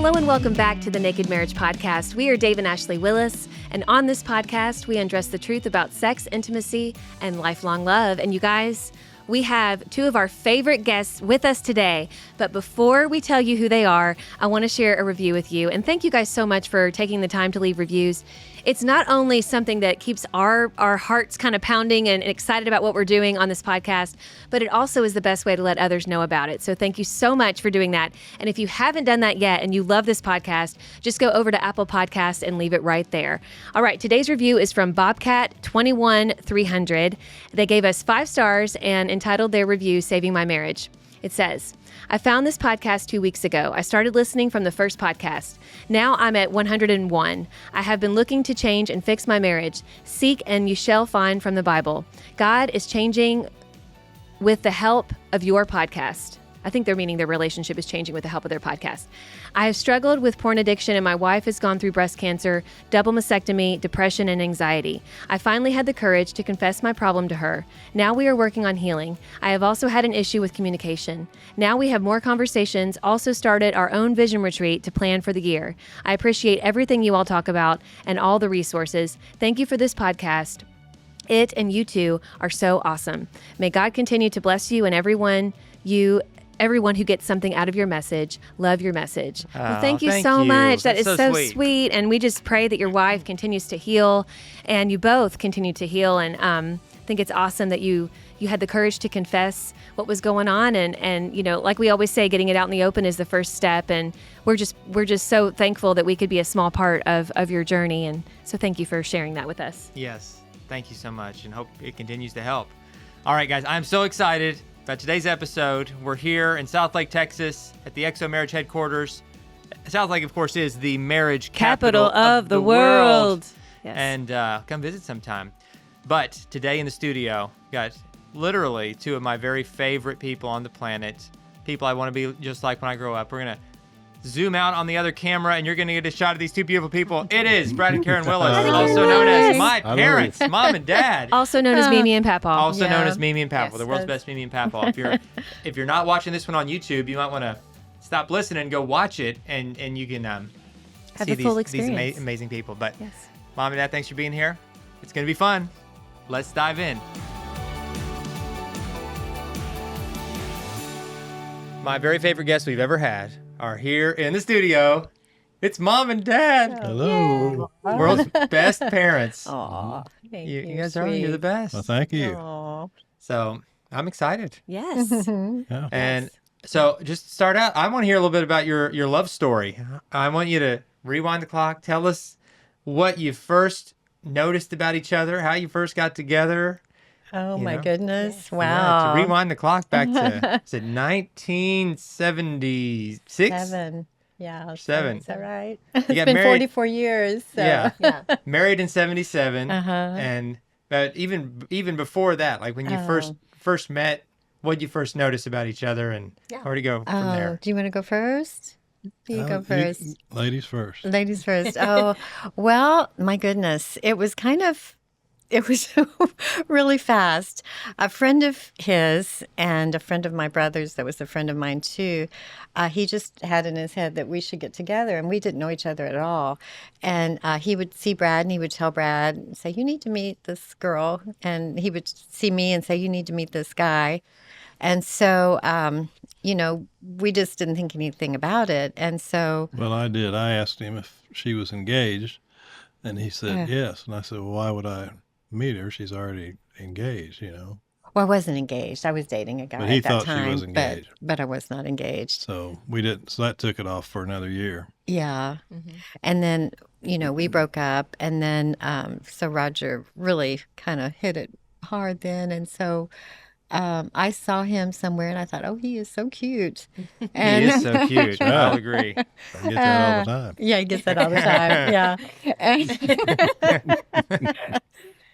Hello and welcome back to the Naked Marriage Podcast. We are Dave and Ashley Willis, and on this podcast, we undress the truth about sex, intimacy, and lifelong love. And you guys, we have two of our favorite guests with us today. But before we tell you who they are, I want to share a review with you. And thank you guys so much for taking the time to leave reviews. It's not only something that keeps our hearts kind of pounding and excited about what we're doing on this podcast, but it also is the best way to let others know about it. So thank you so much for doing that. And if you haven't done that yet and you love this podcast, just go over to Apple Podcasts and leave it right there. All right, today's review is from Bobcat21300. They gave us 5 stars and entitled their review, Saving My Marriage. It says, I found this podcast 2 weeks ago. I started listening from the first podcast. Now I'm at 101. I have been looking to change and fix my marriage. Seek and you shall find from the Bible. God is changing with the help of your podcast. I think they're meaning their relationship is changing with the help of their podcast. I have struggled with porn addiction and my wife has gone through breast cancer, double mastectomy, depression, and anxiety. I finally had the courage to confess my problem to her. Now we are working on healing. I have also had an issue with communication. Now we have more conversations, also started our own vision retreat to plan for the year. I appreciate everything you all talk about and all the resources. Thank you for this podcast. It and you two are so awesome. May God continue to bless you and everyone who gets something out of your message. Love your message. Well, thank you so much. That is so sweet. And we just pray that your wife continues to heal and you both continue to heal. And I think it's awesome that you had the courage to confess what was going on. And you know, like we always say, getting it out in the open is the first step. And we're just so thankful that we could be a small part of your journey. And so thank you for sharing that with us. Yes. Thank you so much and hope it continues to help. All right, guys, I'm so excited about today's episode. We're here in Southlake, Texas at the XO Marriage headquarters. Southlake, of course, is the marriage capital of the world. Yes. And come visit sometime. But today in the studio, got literally 2 of my very favorite people on the planet, people I want to be just like when I grow up. We're going to zoom out on the other camera, and you're going to get a shot of these 2 beautiful people. It is Brad and Karen Willis, also known as my parents, Mom and Dad. Also known as Mimi and Papa. Also known as Mimi and Papa, the world's best Mimi and Papa. If you're not watching this one on YouTube, you might want to stop listening and go watch it, and you can have see the full these experience. amazing people. But yes. Mom and Dad, thanks for being here. It's going to be fun. Let's dive in. My very favorite guests we've ever had are here in the studio. It's Mom and Dad. Hello. World's best parents. Aw, thank you. You guys are you're the best. Well, thank you. Aww. So I'm excited. Yes. Yeah. And so just to start out, I want to hear a little bit about your love story. I want you to rewind the clock. Tell us what you first noticed about each other, how you first got together. Oh, my goodness. Yeah, Wow. to rewind the clock back to, is it 1976? 7. Yeah. 7. Is that right? You It's got been married- 44 years. So. Yeah. Yeah. Married in 77. Uh-huh. But even before that, like when you first met, what did you first notice about each other, and where to go from there? Do you want to go first? You go first. Ladies first. Ladies first. Oh, well, my goodness. It was really fast. A friend of his and a friend of my brother's that was a friend of mine too, he just had in his head that we should get together, and we didn't know each other at all. And he would see Brad and he would tell Brad and say, you need to meet this girl. And he would see me and say, you need to meet this guy. And so, we just didn't think anything about it. And so... Well, I did. I asked him if she was engaged, and he said yes. And I said, well, why would I meet her? She's already engaged, Well, I wasn't engaged. I was dating a guy But he at that thought she time. was engaged. But I was not engaged. So we didn't. So that took it off for another year. Yeah. Mm-hmm. And then, we broke up. And then, so Roger really kind of hit it hard then. And so... I saw him somewhere and I thought, oh, he is so cute. And, He is so cute. I'll agree. I get that all the time. Yeah, he gets that all the time. Yeah.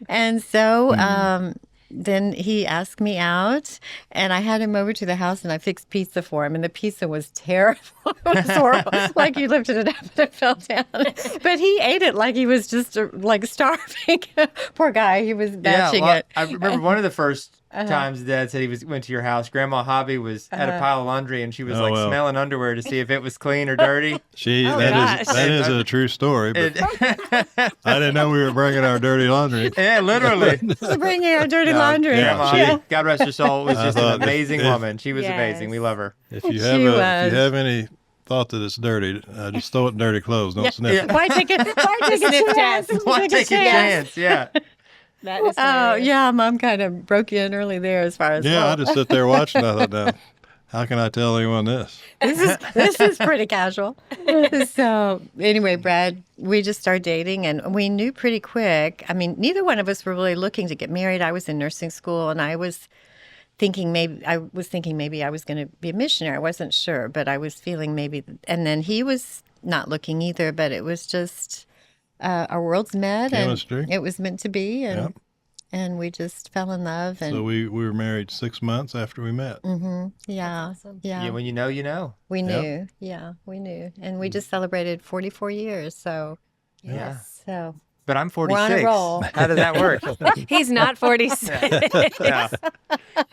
And so then he asked me out, and I had him over to the house, and I fixed pizza for him, and the pizza was terrible. It was horrible. Like you lifted it up and it fell down. But he ate it like he was just like starving. Poor guy. He was batching it. I remember one of the first times Dad said he went to your house. Grandma Hobby had a pile of laundry, and she was smelling underwear to see if it was clean or dirty. That is a true story. But I didn't know we were bringing our dirty laundry. Yeah, literally. Bringing our dirty laundry. Grandma Hobby, God rest her soul, was just an amazing woman. She was amazing. We love her. If you have any thought that it's dirty, just throw it in dirty clothes. Don't sniff it. Why take a chance? Why take a chance? Yeah. That is Mom kind of broke you in early there as far as I just sit there watching. I thought, now, how can I tell anyone this? This is pretty casual. So anyway, Brad, we just started dating, and we knew pretty quick. I mean, neither one of us were really looking to get married. I was in nursing school, and I was thinking maybe I was going to be a missionary. I wasn't sure, but I was feeling maybe. And then he was not looking either, but it was just our worlds met, Chemistry. And it was meant to be, and we just fell in love. And so we were married 6 months after we met. Mm-hmm. Yeah, awesome. Yeah. When you know, you know. We knew. Yeah, we knew, and we just celebrated 44 years. So so. But I'm 46. We're on a roll. How does that work? He's not 46. Yeah.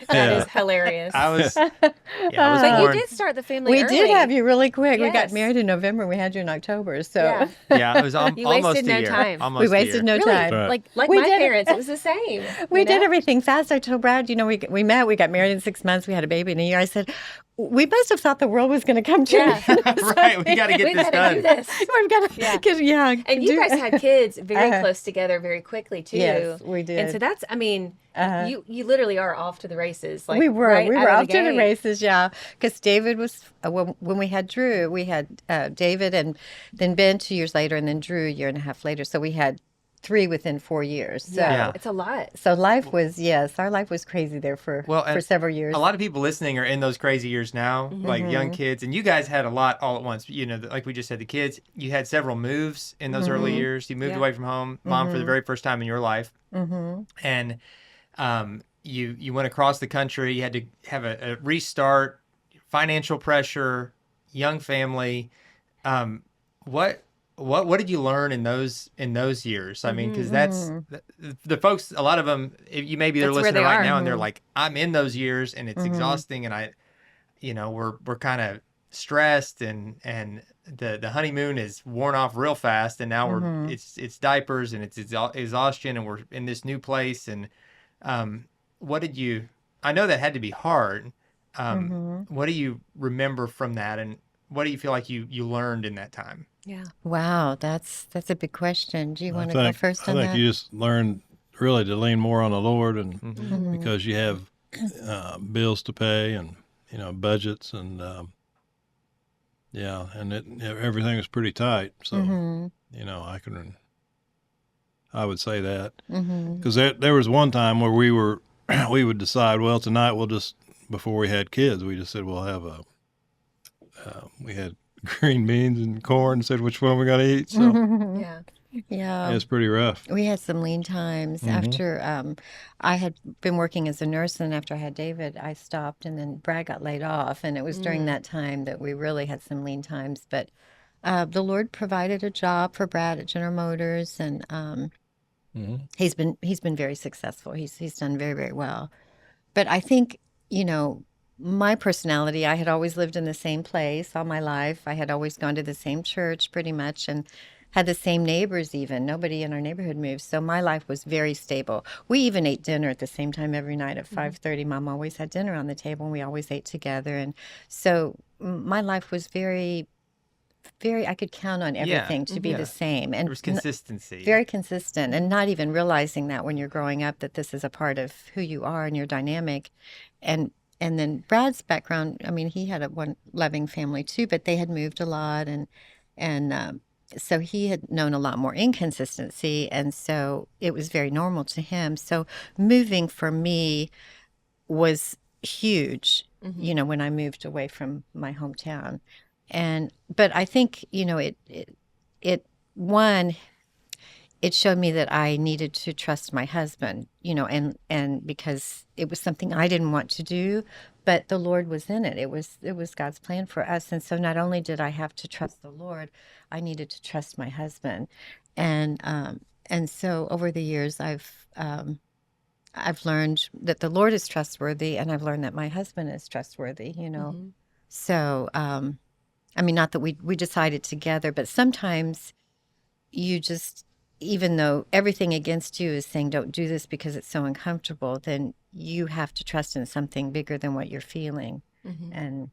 That is hilarious. I was But born. you did start the family We early. did have you really quick. We Yes. got married in November. We had you in October. So Yeah, it was You almost wasted a no year. time. Almost we a wasted year. no Really, time. Right. like We my did it. parents, it was the same. We you did know? everything fast. I told Brad, we met, we got married in 6 months, we had a baby in a year. I said, we must have thought the world was going to come to Yeah. an end. Right, we got to get We this gotta do done. this. We've got to, And you guys had kids very Uh-huh. close together very quickly too. Yes, we did. And so that's, I mean, Uh-huh. you literally are off to the races. Like we were right out of off to the gate. races, because David was when we had Drew, we had David and then Ben 2 years later, and then Drew a year and a half later. So we had 3 within 4 years. So Yeah. It's a lot. so our life was crazy there for several years. A lot of people listening are in those crazy years now, like young kids, and you guys had a lot all at once. You know, like we just said, the kids. You had several moves in those early years. You moved away from home, mom, for the very first time in your life, and you went across the country. You had to have a restart, financial pressure, young family. What did you learn in those years? I mean, because that's the folks. A lot of them, you maybe they're That's where listening they right are. now, and they're like, "I'm in those years, and it's exhausting, and we're kind of stressed, and the honeymoon is worn off real fast, and now it's diapers and it's exhaustion, and we're in this new place, and what did you? I know that had to be hard. What do you remember from that, and what do you feel like you learned in that time? Yeah. Wow, that's a big question. Do you want to go first on I that? think you just learned really to lean more on the Lord, and because you have bills to pay, and budgets, and everything was pretty tight. So I would say that because there was one time where we would decide, well, tonight we'll just, before we had kids, we just said we'll have we had green beans and corn, and said which one we're going to eat. So Yeah. it's pretty rough. We had some lean times after I had been working as a nurse, and after I had David, I stopped, and then Brad got laid off, and it was during that time that we really had some lean times. But the Lord provided a job for Brad at General Motors, and he's been very successful. He's done very, very well. But I think my personality, I had always lived in the same place all my life. I had always gone to the same church pretty much, and had the same neighbors even. Nobody in our neighborhood moved. So my life was very stable. We even ate dinner at the same time every night at 5:30. Mom always had dinner on the table, and we always ate together. And so my life was very, very, I could count on everything to be the same. And There was consistency. very consistent, and not even realizing that when you're growing up that this is a part of who you are and your dynamic. And then Brad's background, I mean, he had one loving family too, but they had moved a lot, and so he had known a lot more inconsistency, and so it was very normal to him. So moving for me was huge, when I moved away from my hometown. But I think, it showed me that I needed to trust my husband, and because it was something I didn't want to do, but the Lord was in it. It was God's plan for us. And so not only did I have to trust the Lord, I needed to trust my husband. And so over the years, I've I've learned that the Lord is trustworthy, and I've learned that my husband is trustworthy, So, I mean, not that we decided together, but sometimes you just, even though everything against you is saying, don't do this because it's so uncomfortable, then you have to trust in something bigger than what you're feeling. And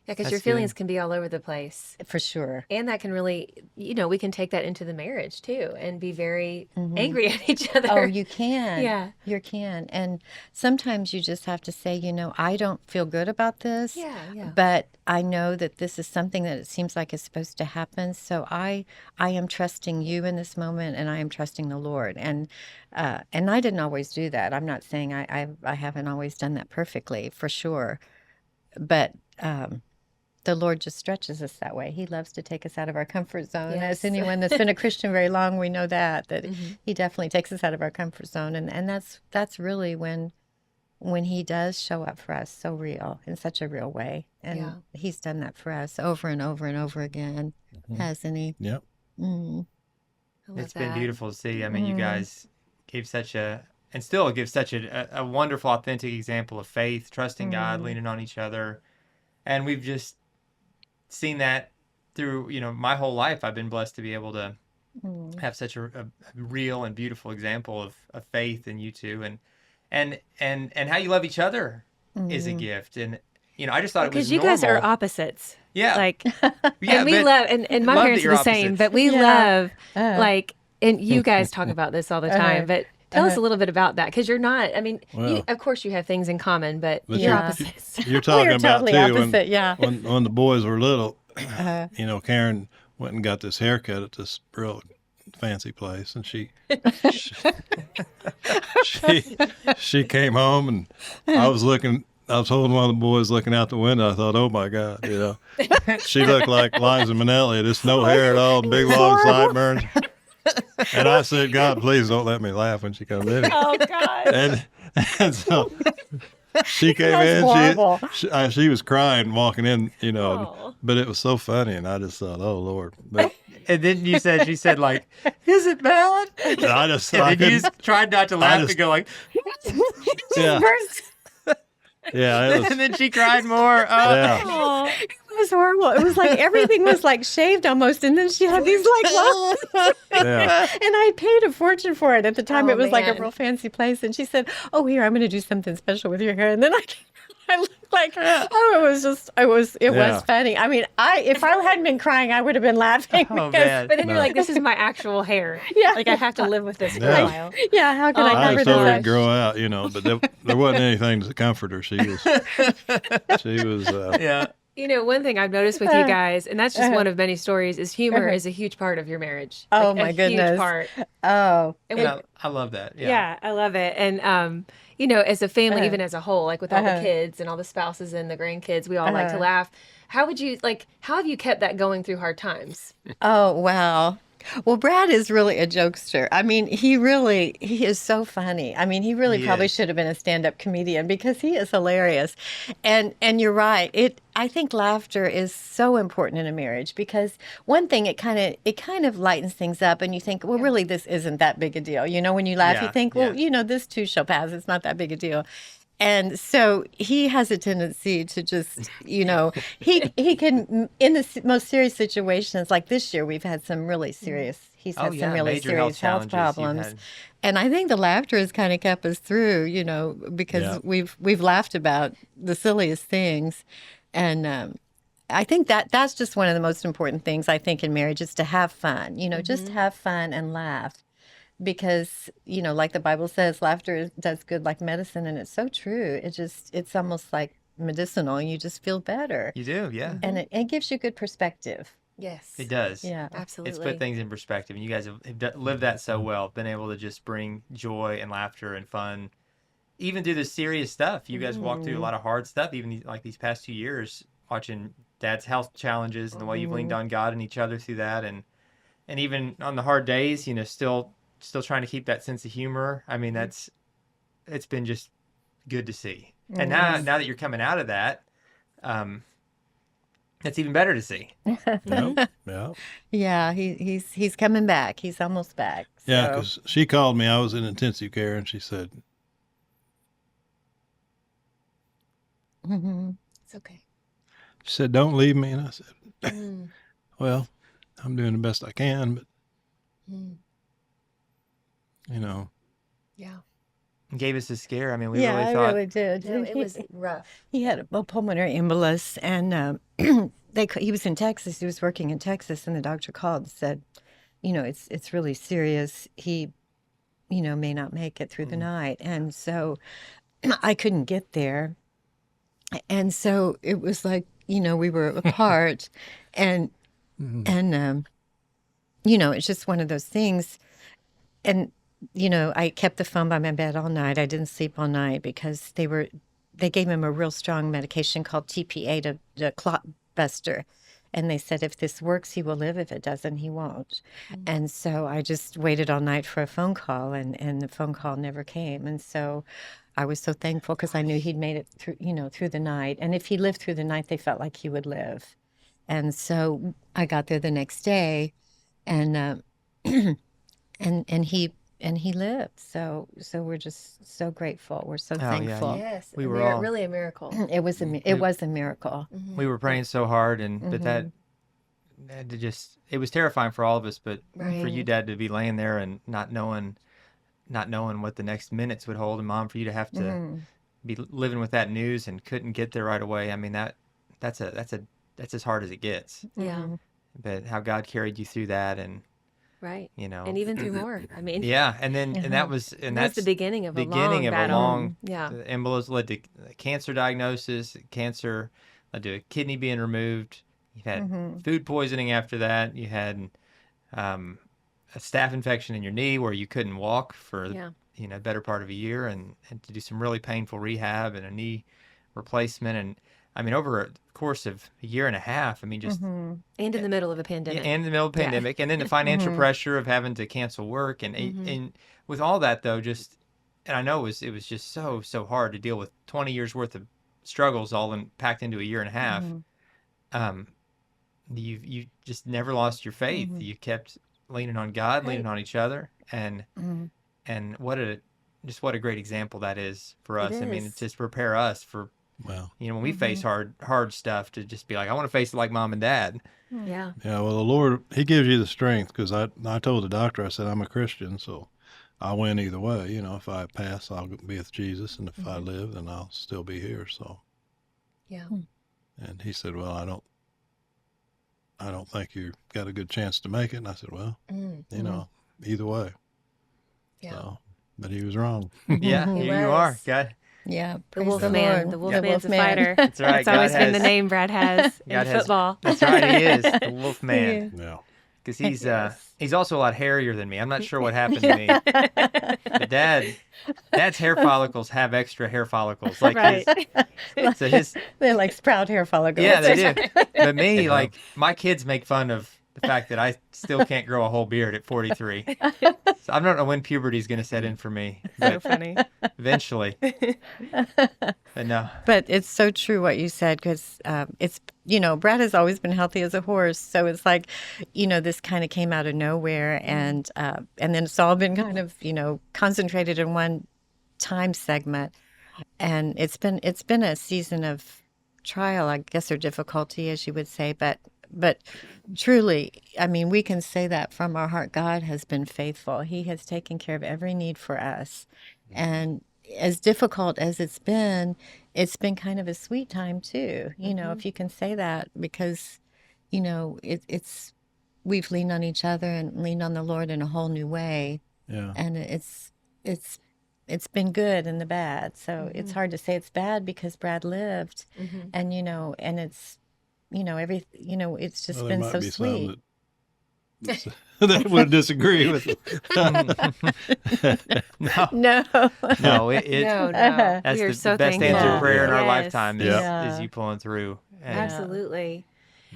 Yeah, because That's your feelings good. can be all over the place. for sure. And that can really, we can take that into the marriage too and be very angry at each other. Oh, you can. Yeah. You can. And sometimes you just have to say, I don't feel good about this. Yeah. But I know that this is something that it seems like is supposed to happen. So I am trusting you in this moment, and I am trusting the Lord. And I didn't always do that. I'm not saying I haven't always done that perfectly, for sure. But the Lord just stretches us that way. He loves to take us out of our comfort zone. Yes. As anyone that's been a Christian very long, we know that He definitely takes us out of our comfort zone. And that's really when He does show up for us so real, in such a real way. And He's done that for us over and over and over again, hasn't He? Yep. Mm. I love It's been that. beautiful to see. I mean, you guys gave and still give such a wonderful, authentic example of faith, trusting God, leaning on each other. And we've just seen that through, my whole life. I've been blessed to be able to have such a real and beautiful example of faith in you two, and how you love each other is a gift. And, I just thought it was Because you guys are normal. opposites. Yeah. Like, Yeah, and we but love, and my love that parents are you're the same, opposites. but we Yeah. love, like, and you guys talk about this all the time, but tell us a little bit about that. Because you're not, I mean, Well, of course you have things in common, but But you're Yeah. opposites. You're talking We're about totally too opposite, yeah. when the boys were little. Karen went and got this haircut at this real fancy place, and she came home, and I was holding one of the boys looking out the window. I thought, oh my God, she looked like Liza Minnelli, just no hair at all, big long sideburns. And I said, God, please don't let me laugh when she comes in. Oh, God. And so she came That's in. horrible. She was crying walking in, Aw. but it was so funny, and I just thought, oh Lord. But And then she said, like, is it bad? I just And I then you couldn't, just tried not to laugh just- and go like, yeah, it was, and then she cried more. yeah. Aw. It was horrible. It was like everything was like shaved almost, and then she had these like long. Yeah. And I paid a fortune for it at the time. Oh, It was like a man. real fancy place, and she said, "Oh, here, I'm going to do something special with your hair." And then I looked like, it was Yeah. funny. I mean, if I hadn't been crying, I would have been laughing. Oh, because- man. But then you're like, this is my actual hair. Yeah. Like, I have to live with this for Yeah. a while. Yeah, how can Oh, I I cover just told her that? to grow out, but there wasn't anything to comfort her. She was. Yeah. One thing I've noticed with you guys, and that's just one of many stories, is humor is a huge part of your marriage. Oh, Like, my a goodness. huge part. Oh, And And I love that. Yeah. yeah, I love it. And, as a family, even as a whole, like with all the kids and all the spouses and the grandkids, we all like to laugh. How have you kept that going through hard times? oh, wow. Well, Brad is really a jokester. I mean, he is so funny. I mean, he really He probably is. should have been a stand-up comedian because he is hilarious. And you're right. I think laughter is so important in a marriage because one thing, it kind of lightens things up, and you think, well, really, this isn't that big a deal. When you laugh, you Yeah, think, well, yeah. this too shall pass. It's not that big a deal. And so he has a tendency to just, he can, in the most serious situations, like this year, we've had some really serious, he's Oh, had yeah, some really major serious health challenges you've problems. had. And I think the laughter has kind of kept us through, because Yeah. we've laughed about the silliest things. And I think that's just one of the most important things, I think, in marriage is to have fun, just have fun and laugh. Because, like the Bible says, laughter does good like medicine, and it's so true. It's almost like medicinal. You just feel better. You do, yeah. And it gives you good perspective. Yes. It does. Yeah. Absolutely. It's put things in perspective, and you guys have lived that so well, been able to just bring joy and laughter and fun, even through the serious stuff. You guys walked through a lot of hard stuff, even like these past 2 years, watching Dad's health challenges and the way you've leaned on God and each other through that, and even on the hard days, still trying to keep that sense of humor. I mean, it's been just good to see. And now that you're coming out of that, that's even better to see. Yep. Yeah. Yeah, he's coming back. He's almost back. Yeah, So- because she called me. I was in intensive care, and she said, It's okay. She said, "Don't leave me." And I said, Mm. "Well, I'm doing the best I can, but Mm. you know." Yeah. Gave us a scare. I mean, we Yeah, really I thought, really did. No, it was rough. He had a pulmonary embolus, and he was in Texas. He was working in Texas, and the doctor called and said, it's really serious. He, may not make it through the night. And so I couldn't get there. And so it was like, we were apart, and it's just one of those things. And I kept the phone by my bed all night. I didn't sleep all night because they gave him a real strong medication called TPA, to clot buster. And they said, if this works, he will live. If it doesn't, he won't. And so I just waited all night for a phone call, and the phone call never came. And so I was so thankful because I knew he'd made it through, through the night. And if he lived through the night, they felt like he would live. And so I got there the next day, and and he lived. So we're just so grateful. We're so yeah, thankful. Yes. We were all- really a miracle. It was a miracle. we were praying so hard, and but that it was terrifying for all of us. But for you, Dad, to be laying there and not knowing what the next minutes would hold, and Mom, for you to have to be living with that news and couldn't get there right away. I mean, that's as hard as it gets. Yeah. But how God carried you through that, and Right. you know, And even through more. I mean, yeah, and then and that's that's the beginning of a long a battle. long. Yeah. The embolus led to cancer diagnosis. Cancer led to a kidney being removed. You had food poisoning after that. You had a staph infection in your knee where you couldn't walk for better part of a year, and to do some really painful rehab and a knee replacement. And I mean, over a course of a year and a half, I mean, just And in the middle of a pandemic. and in the middle of the pandemic, and then the financial pressure of having to cancel work, and with all that though, and I know it was just so hard to deal with 20 years worth of struggles all packed into a year and a half. You just never lost your faith. You kept leaning on God, leaning on each other, and what a great example that is for us. I mean, it's just prepare us for. Well, When we face hard stuff, to just be like, I want to face it like Mom and Dad. Yeah. yeah. Well, the Lord, He gives you the strength, because I told the doctor, I said, I'm a Christian, so I win either way. If I pass, I'll be with Jesus, and if I live, then I'll still be here. So. Yeah. And he said, well, I don't think you got a good chance to make it. And I said, well, either way. Yeah. So, but he was wrong. Yeah, He here you was. are. God. Yeah, The Wolfman. The Wolfman's a Wolfman. fighter. That's right. That's always God been the has- name Brad has in God has- football. That's right, he is the Wolf Man. Yeah. Because he's also a lot hairier than me. I'm not sure what happened to me. But Dad's hair follicles have extra hair follicles. Like Right. his They're like sprout hair follicles. yeah, they do. But me, like my kids make fun of the fact that I still can't grow a whole beard at 43. So I don't know when puberty is going to set in for me. So But funny. eventually. But no. But it's so true what you said, because it's, Brad has always been healthy as a horse. So it's like, this kind of came out of nowhere. And then it's all been kind of, concentrated in one time segment. And it's been a season of trial, I guess, or difficulty, as you would say. But truly, I mean, we can say that from our heart. God has been faithful. He has taken care of every need for us. And as difficult as it's been kind of a sweet time too, if you can say that, because, it's we've leaned on each other and leaned on the Lord in a whole new way. Yeah. And it's been good and the bad. So it's hard to say it's bad because Brad lived, and, and it's, it's just Well, there been might so be sweet. some that would disagree with it. No. No. No, it No. that's We are the so best thankful. answered prayer in our Yes. lifetime is, Yeah. is you pulling through. And Absolutely.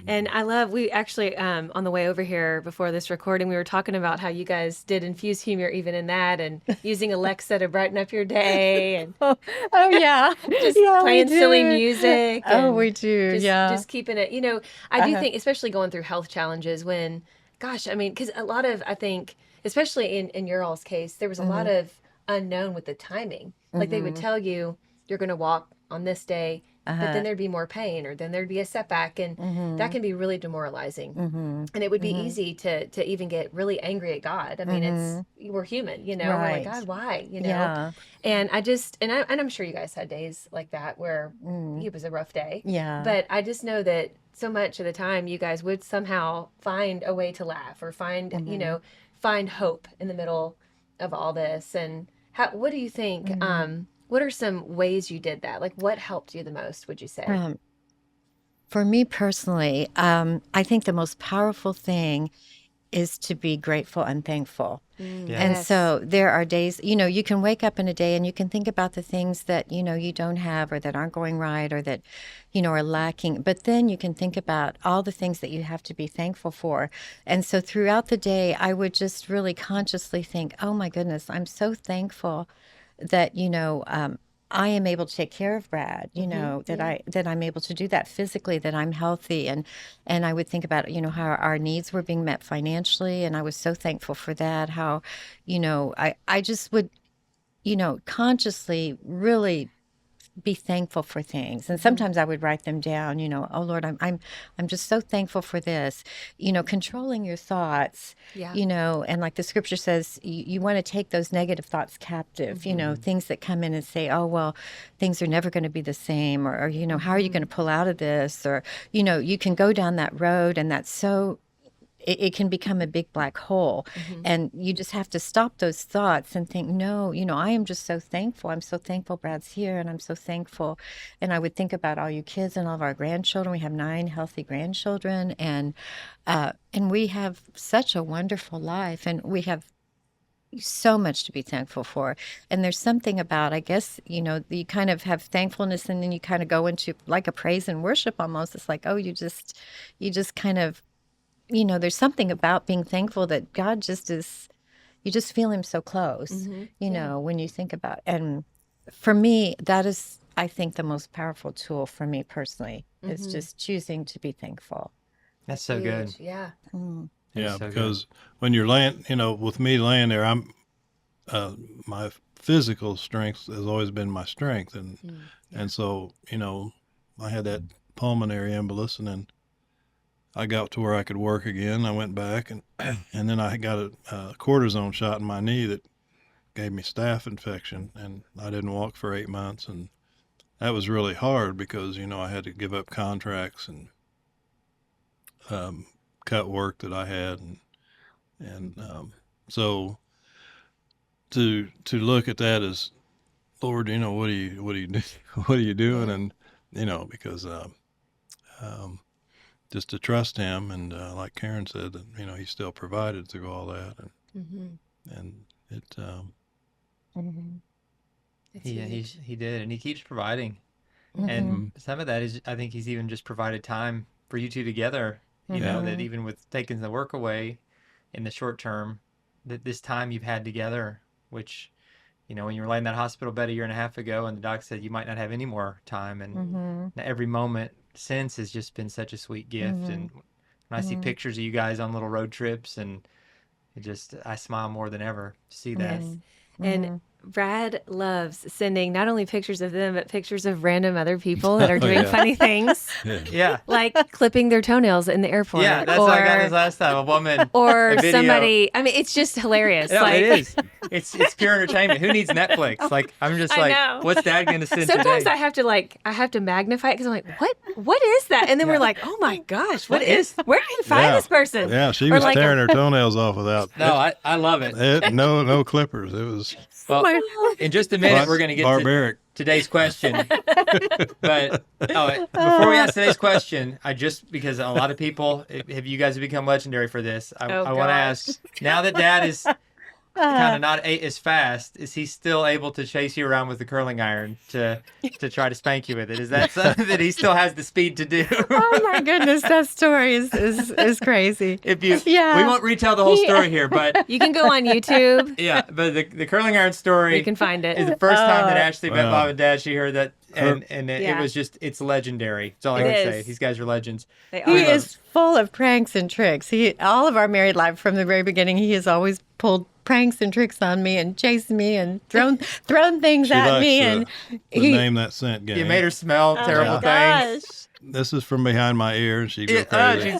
And we actually, on the way over here before this recording, we were talking about how you guys did infuse humor even in that, and using Alexa to brighten up your day, and Oh yeah. just Yeah, we playing silly do. music. Oh, and we do. just keeping it, I do think, especially going through health challenges when, gosh, I mean, because a lot of, I think, especially in your all's case, there was a lot of unknown with the timing. Like they would tell you, you're going to walk on this day, but then there'd be more pain, or then there'd be a setback, and that can be really demoralizing. And it would be easy to even get really angry at God. I mean, we're human, you know. We're like, God, why, you know? Yeah. And I'm sure you guys had days like that where it was a rough day. Yeah. But I just know that so much of the time you guys would somehow find a way to laugh, or find find hope in the middle of all this. And what do you think? What are some ways you did that? Like, what helped you the most, would you say? For me personally, I think the most powerful thing is to be grateful and thankful. And so there are days, you can wake up in a day and you can think about the things that, you don't have, or that aren't going right, or that, are lacking. But then you can think about all the things that you have to be thankful for. And so throughout the day, I would just really consciously think, oh my goodness, I'm so thankful that, I am able to take care of Brad, that I'm able to do that physically, that I'm healthy. And I would think about, how our needs were being met financially. And I was so thankful for that, how, I just would, consciously really be thankful for things. And sometimes I would write them down, oh Lord, I'm just so thankful for this, controlling your thoughts, and like the scripture says, you want to take those negative thoughts captive, things that come in and say, oh, well, things are never going to be the same, or how are you going to pull out of this? Or, you can go down that road, and that's so, it can become a big black hole. And you just have to stop those thoughts and think, no, I am just so thankful. I'm so thankful Brad's here, and I'm so thankful. And I would think about all you kids and all of our grandchildren. We have 9 healthy grandchildren, and we have such a wonderful life, and we have so much to be thankful for. And there's something about, I guess, you kind of have thankfulness, and then you kind of go into like a praise and worship almost. It's like, oh, you just kind of, there's something about being thankful that God just is, you just feel him so close, when you think about it. And for me, that is, I think, the most powerful tool for me personally, is just choosing to be thankful. That's so good. Yeah. Yeah, so because when you're laying, with me laying there, my physical strength has always been my strength. And so, I had that pulmonary embolus, and then I got to where I could work again. I went back, and then I got a cortisone shot in my knee that gave me staph infection, and I didn't walk for 8 months. And that was really hard because, I had to give up contracts and cut work that I had. And so to look at that as, Lord, what are you doing? And, because, just to trust him, and like Karen said, that he still provided through all that, and it. He did, and he keeps providing, and some of that is, I think he's even just provided time for you two together. You know, that even with taking the work away in the short term, that this time you've had together, which, when you were laying in that hospital bed a year and a half ago, and the doc said you might not have any more time, and every moment since has just been such a sweet gift. And when I see pictures of you guys on little road trips, and I smile more than ever to see that. And Brad loves sending not only pictures of them, but pictures of random other people that are doing funny things. Like clipping their toenails in the airport. Yeah, that's what I got this last time. A woman or somebody. I mean, it's just hilarious. No, it is. It's pure entertainment. Who needs Netflix? Like, I'm just like, what's Dad going to send Sometimes today? I have to magnify it because I'm like, what is that? And then we're like, oh my gosh, where did you find this person? Yeah, she was tearing her toenailels off without. No, I love it. No clippers. It was. Well, in just a minute, we're going to get barbaric. to today's question. But before we ask today's question, because a lot of people, have you guys become legendary for this, I want to ask, now that Dad is kind of not as fast, is he still able to chase you around with the curling iron to try to spank you with it? Is that something that he still has the speed to do? Oh my goodness, that story is crazy. We won't retell the whole story here, but you can go on YouTube. Yeah, but the curling iron story, you can find it. Is the first time that Ashley met Mom and Dad. She heard that, and it was just, it's legendary. That's all I can say. These guys are legends. He is full of pranks and tricks. All of our married life from the very beginning, he has always pulled pranks and tricks on me and chased me and thrown things She at likes me. the, And the name that scent game. You made her smell terrible things. This is from behind my ear, and she'd go Yeah, crazy.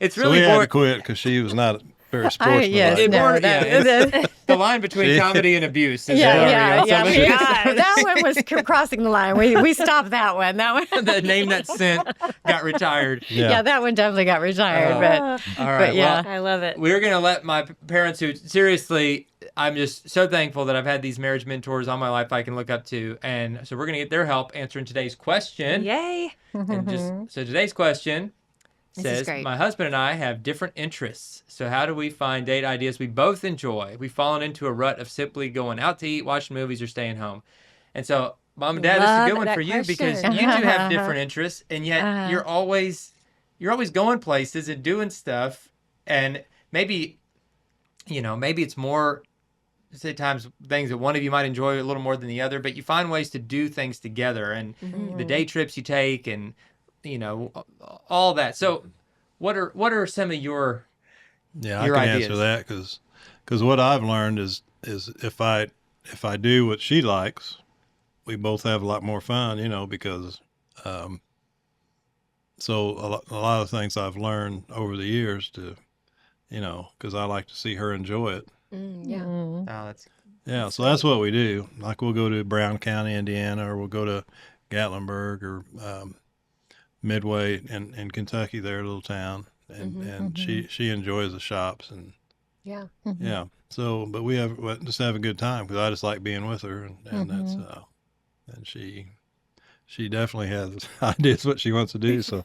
it's So really we had to boring. quit because she was not very sportsmanlike. yes, It no, more- that- yeah, it's the line between comedy and abuse is yeah, blurry yeah, on yeah. some of we- these. that one was crossing the line. We stopped that one. That one. The name that scent got retired. Yeah, that one definitely got retired. All right. but yeah. I love it. We're going to let my parents, who seriously, I'm just so thankful that I've had these marriage mentors all my life I can look up to. And so we're going to get their help answering today's question. Yay. And so today's question This is says, great. my husband and I have different interests. So how do we find date ideas we both enjoy? We've fallen into a rut of simply going out to eat, watching movies, or staying home. And so, Mom and Dad, this is a Love good one that for you because question. you do have different interests, and yet you're always going places and doing stuff. And maybe it's more, say, times things that one of you might enjoy a little more than the other, but you find ways to do things together, and the day trips you take, and all that. So what are some of your Yeah, I your can ideas? answer that because what I've learned is if I do what she likes, we both have a lot more fun, because so a lot of things I've learned over the years to, because I like to see her enjoy it. Yeah. Oh, that's Yeah, so that's what we do. Like we'll go to Brown County, Indiana, or we'll go to Gatlinburg or Midway in Kentucky, their little town, and she enjoys the shops and Yeah. yeah. So, but we just have a good time because I just like being with her, and that's and she definitely has ideas what she wants to do. So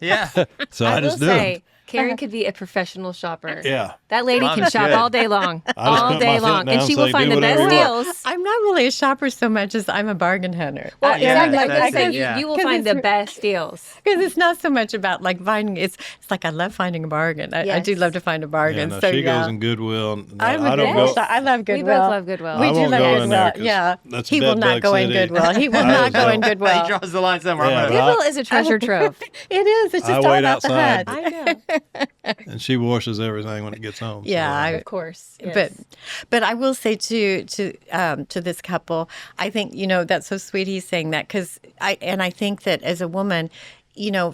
yeah. so I will just do 'em. say, Karen could be a professional shopper. Yeah. That lady Mom can is shop good. all day long. I just All put my day foot long. down And she and will say, find "Do the whatever best you want." deals. I'm not really a shopper so much as I'm a bargain hunter. Well, Yeah, exactly. I was that's going to say, it, yeah. you will 'Cause find the it's- best deals. Because it's not so much about like finding. It's like I love finding a bargain. I do Yes. love to find a Yeah, bargain. no, so she yeah. goes in Goodwill. And I'm I a don't Goodwill go. I love We Goodwill. both love Goodwill. We I do won't love go in Goodwill. there 'cause Yeah. that's He will not bedbug go in city. Goodwill. He will I not just go in don't. He Goodwill. draws the line somewhere. Yeah, I'm but gonna- Goodwill is a treasure trove. It is. It's I just all wait about the outside. hunt. I know. And she washes everything when it gets home. Yeah, Of course. Yes. But I will say to this couple, I think that's so sweet. He's saying that because I think that as a woman,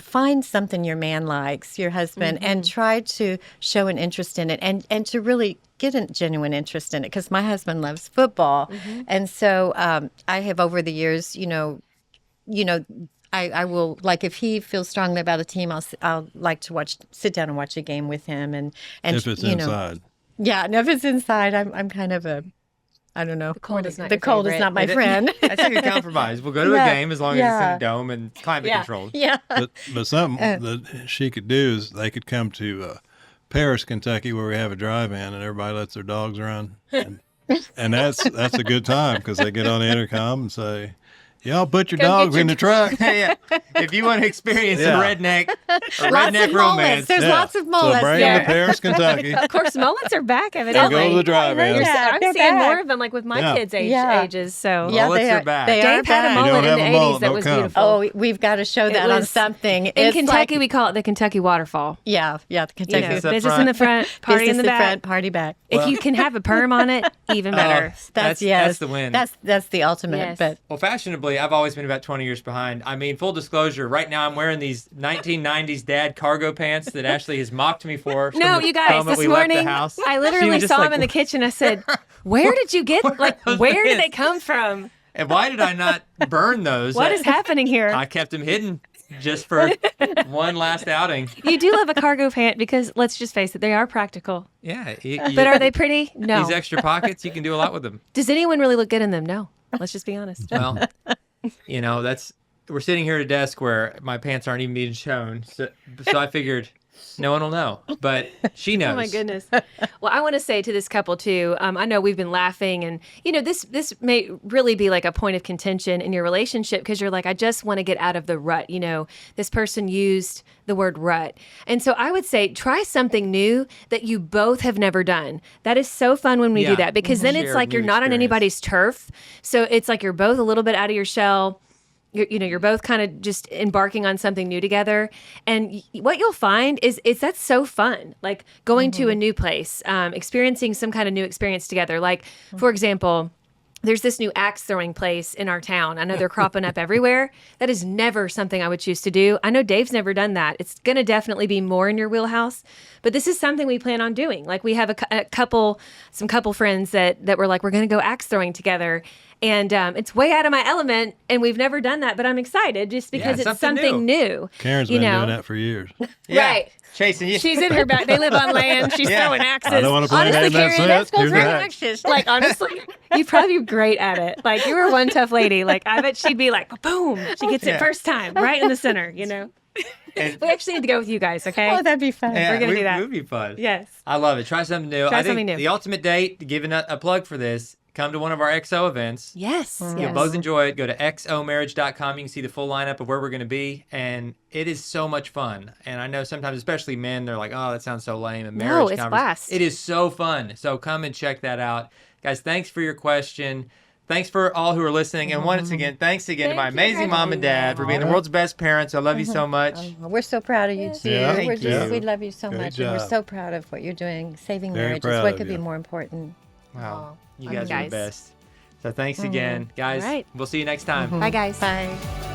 find something your man likes, your husband, and try to show an interest in it, and to really get a genuine interest in it. Because my husband loves football, and so I have over the years, I will, like, if he feels strongly about a team, I'll like to sit down and watch a game with him, and if it's inside. Yeah, and if it's inside, I'm kind of I don't know. The cold is not the your cold is favorite. not my friend. That's a good compromise. We'll go to a Yeah, game as long as it's in yeah. a dome and climate controlled. Yeah. But something that she could do is they could come to Paris, Kentucky, where we have a drive-in, and everybody lets their dogs run, and that's a good time because they get on the intercom and say, "Y'all put your Come dogs get in the truck." Yeah. If you want to experience Yeah. some redneck Lots of mullets. romance, There's Yeah. lots of mullets So bring there. them to Paris, Kentucky. Of course, mullets are back, They evidently. go to the drive-in. You're- Yeah, I'm they're seeing back. more of them, like with my Yeah. kids' Yeah. ages. So Yeah, Mullets they are back. They are Dave had a back. You mullet don't in have the a 80s mullet, that don't was come. beautiful. Oh, we've got to show that on was- something. In It's Kentucky, like- we call it the Kentucky waterfall. the Kentucky. You know, Business up business front. in the front, party Business in the back. front, party back. If you can have a perm on it, even better. That's the win. That's the ultimate. Yes. But Well, fashionably, I've always been about 20 years behind. I mean, full disclosure, right now I'm wearing these 1990s dad cargo pants that Ashley has mocked me for. from No, the you guys, moment this we left the morning, house. I She literally was just saw like, him in the kitchen. I said, where did you get, where did they pants? come from? And why did I not burn those? What is happening here? I kept them hidden just for one last outing. You do love a cargo pant because, let's just face it, they are practical. Yeah. But are they pretty? No. These extra pockets, you can do a lot with them. Does anyone really look good in them? No. Let's just be honest. Well, we're sitting here at a desk where my pants aren't even being shown. So I figured no one will know, but she knows. Oh my goodness. Well, I want to say to this couple too. I know we've been laughing, and this may really be like a point of contention in your relationship because you're like, I just want to get out of the rut. This person used the word rut, and so I would say try something new that you both have never done. That is so fun when we do Yeah. that because then it's Share like new you're not on experience. anybody's turf. So it's like you're both a little bit out of your shell. you're both kind of just embarking on something new together. And what you'll find is that's so fun. Like going to a new place, experiencing some kind of new experience together. Like, for example, there's this new axe throwing place in our town. I know they're cropping up everywhere. That is never something I would choose to do. I know Dave's never done that. It's going to definitely be more in your wheelhouse, but this is something we plan on doing. Like we have some couple friends that were like, we're going to go axe throwing together. And it's way out of my element, and we've never done that, but I'm excited just because it's something new. Karen's been doing that for years. Yeah. Right. Chasing you. She's in her back. They live on land. She's throwing axes. I don't want to play Honestly, that. That's Karen, it. Let's go Here's throw the hack. axes. Like, honestly, you'd probably be great at it. Like, you were one tough lady. Like, I bet she'd be like, boom, she gets it first time, right in the center, And- We actually need to go with you guys, okay? Oh, that'd be fun. Yeah, We're gonna do that. It would be fun. Yes. I love it. Try something new. Try I think something new. the ultimate date, giving a plug for this, come to one of our XO events. Yes. You'll Yes. both enjoy it. Go to xomarriage.com. You can see the full lineup of where we're going to be. And it is so much fun. And I know sometimes, especially men, they're like, oh, that sounds so lame. A marriage it's conversation. blast. It is so fun. So come and check that out. Guys, thanks for your question. Thanks for all who are listening. And once again, thanks again to my amazing mom and dad for being the world's best parents. I love you so much. We're so proud of you too. Yeah, thank you. We love you so Good much, and we're job. so proud of what you're doing. Saving Very marriages. proud What of could be you. more important? Wow. You Love guys you are the guys. best. So thanks again, guys. All right. We'll see you next time. Bye, guys. Bye.